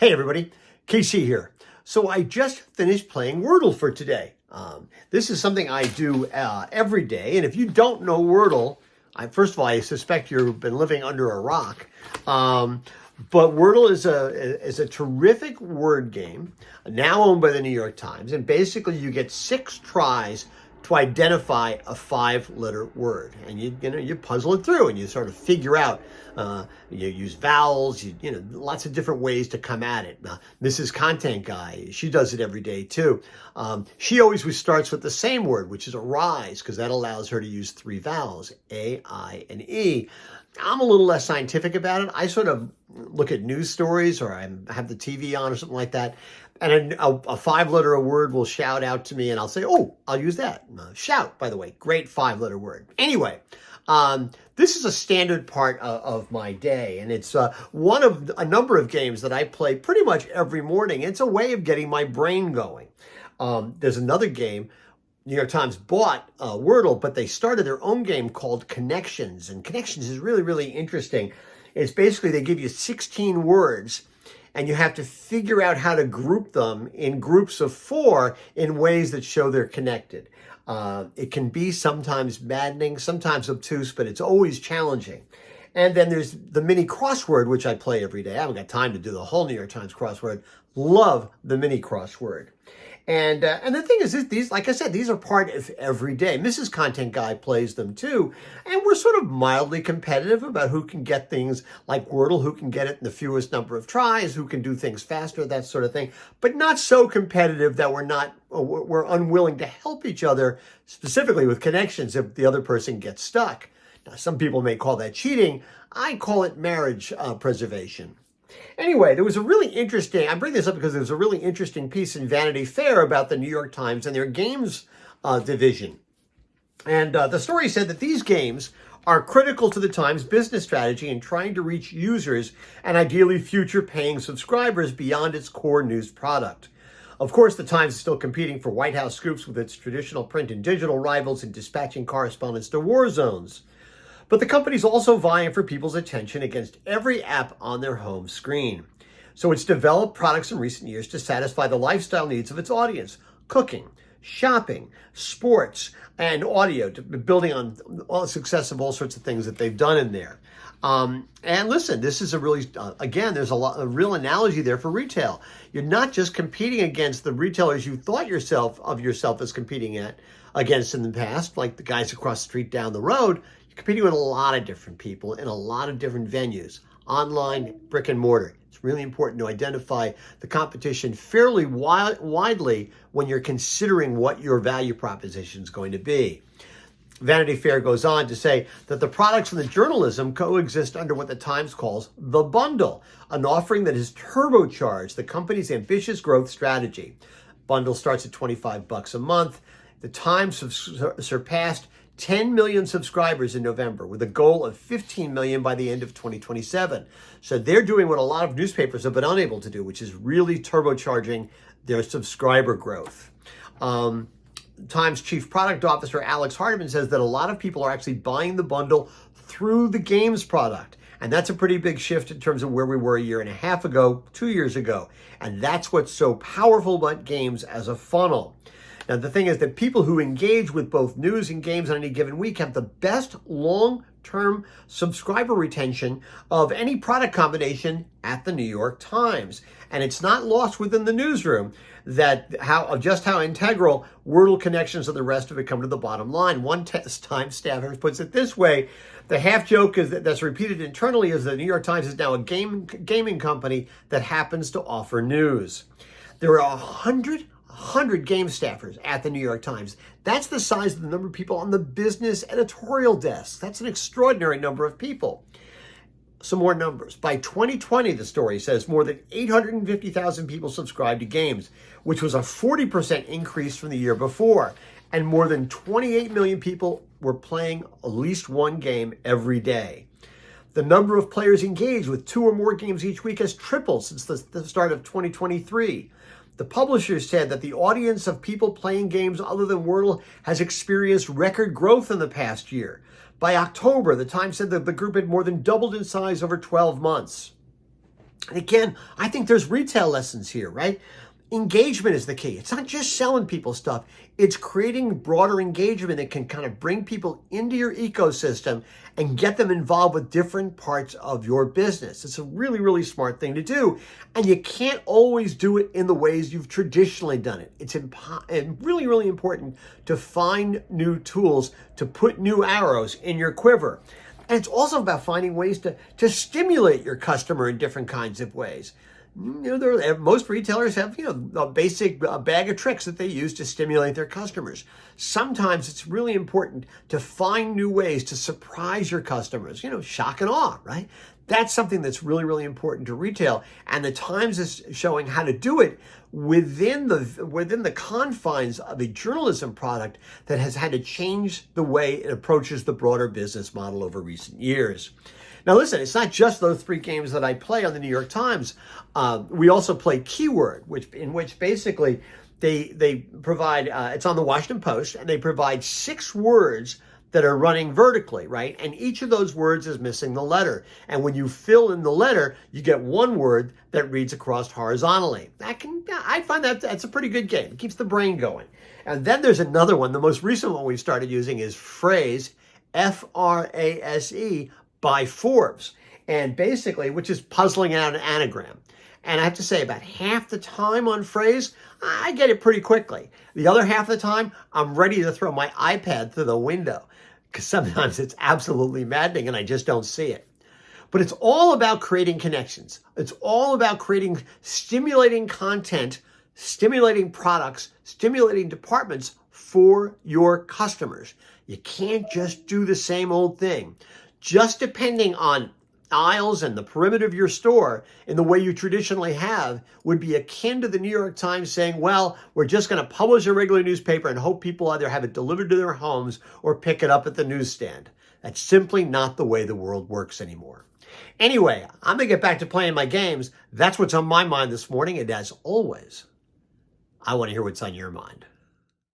Hey everybody, KC here. So I just finished playing Wordle for today. This is something I do every day, and if you don't know Wordle, first of all, I suspect you've been living under a rock. But Wordle is a terrific word game, now owned by the New York Times, and basically you get 6 tries to identify a 5-letter word, and you puzzle it through, and you sort of figure out. You use vowels, lots of different ways to come at it. Mrs. Content Guy, she does it every day too. She always starts with the same word, which is a rise, because that allows her to use 3 vowels, A, I, and E. I'm a little less scientific about it. I sort of look at news stories, or I have the TV on or something like that, and a 5-letter word will shout out to me, and I'll say, oh, I'll use that. Shout, by the way, great 5-letter word. Anyway, this is a standard part of my day, and it's one of a number of games that I play pretty much every morning. It's a way of getting my brain going. There's another game. New York Times bought Wordle, but they started their own game called Connections, and Connections is really, really interesting. It's basically they give you 16 words, and you have to figure out how to group them in groups of 4 in ways that show they're connected. It can be sometimes maddening, sometimes obtuse, but it's always challenging. And then there's the mini crossword, which I play every day. I haven't got time to do the whole New York Times crossword. Love the mini crossword. And the thing is, these, like I said, these are part of every day. Mrs. Content Guy plays them too. And we're sort of mildly competitive about who can get things like Wordle, who can get it in the fewest number of tries, who can do things faster, that sort of thing. But not so competitive that we're unwilling to help each other, specifically with Connections, if the other person gets stuck. Now, some people may call that cheating. I call it marriage preservation. Anyway, there was a really interesting, I bring this up because there was a really interesting piece in Vanity Fair about the New York Times and their games division. And the story said that these games are critical to the Times business strategy in trying to reach users and ideally future paying subscribers beyond its core news product. Of course, the Times is still competing for White House scoops with its traditional print and digital rivals in dispatching correspondents to war zones. But the company's also vying for people's attention against every app on their home screen. So it's developed products in recent years to satisfy the lifestyle needs of its audience: cooking, shopping, sports, and audio, building on all the success of all sorts of things that they've done in there. And listen, this is a really, again, there's a real analogy there for retail. You're not just competing against the retailers you thought of yourself as competing against in the past, like the guys across the street down the road. You're competing with a lot of different people in a lot of different venues, online, brick and mortar. It's really important to identify the competition fairly widely when you're considering what your value proposition is going to be. Vanity Fair goes on to say that the products and the journalism coexist under what the Times calls the bundle, an offering that has turbocharged the company's ambitious growth strategy. Bundle starts at $25 a month. The Times have surpassed 10 million subscribers in November, with a goal of 15 million by the end of 2027. So they're doing what a lot of newspapers have been unable to do, which is really turbocharging their subscriber growth. Times Chief Product Officer Alex Hardiman says that a lot of people are actually buying the bundle through the games product. And that's a pretty big shift in terms of where we were a year and a half ago, 2 years ago. And that's what's so powerful about games as a funnel. Now, the thing is that people who engage with both news and games on any given week have the best long-term subscriber retention of any product combination at the New York Times. And it's not lost within the newsroom that how integral Wordle, Connections, and the rest of it come to the bottom line. One Times staffer puts it this way: the half joke that's repeated internally is that the New York Times is now a gaming company that happens to offer news. There are 100 game staffers at the New York Times. That's the size of the number of people on the business editorial desk. That's an extraordinary number of people. Some more numbers. By 2020, the story says, more than 850,000 people subscribed to games, which was a 40% increase from the year before. And more than 28 million people were playing at least one game every day. The number of players engaged with 2 or more games each week has tripled since the start of 2023. The publisher said that the audience of people playing games other than Wordle has experienced record growth in the past year. By October, the Times said that the group had more than doubled in size over 12 months. And again, I think there's retail lessons here, right? Engagement is the key. It's not just selling people stuff. It's creating broader engagement that can kind of bring people into your ecosystem and get them involved with different parts of your business. It's a really, really smart thing to do. And you can't always do it in the ways you've traditionally done it. It's really, really important to find new tools to put new arrows in your quiver. And it's also about finding ways to stimulate your customer in different kinds of ways. Most retailers have, a basic bag of tricks that they use to stimulate their customers. Sometimes it's really important to find new ways to surprise your customers, shock and awe, right? That's something that's really, really important to retail. And the Times is showing how to do it within the confines of a journalism product that has had to change the way it approaches the broader business model over recent years. Now, listen, it's not just those 3 games that I play on the New York Times. We also play Keyword, in which basically they provide, it's on the Washington Post, and they provide 6 words that are running vertically, right? And each of those words is missing the letter. And when you fill in the letter, you get 1 word that reads across horizontally. I find that's a pretty good game. It keeps the brain going. And then there's another one. The most recent one we started using is Phrase, F-R-A-S-E, by Forbes, and basically, which is puzzling out an anagram. And I have to say, about half the time on Phrase, I get it pretty quickly. The other half of the time, I'm ready to throw my iPad through the window, because sometimes it's absolutely maddening and I just don't see it. But it's all about creating connections. It's all about creating stimulating content, stimulating products, stimulating departments for your customers. You can't just do the same old thing. Just depending on aisles and the perimeter of your store in the way you traditionally have would be akin to the New York Times saying, well, we're just going to publish a regular newspaper and hope people either have it delivered to their homes or pick it up at the newsstand. That's simply not the way the world works anymore. Anyway, I'm going to get back to playing my games. That's what's on my mind this morning. And as always, I want to hear what's on your mind.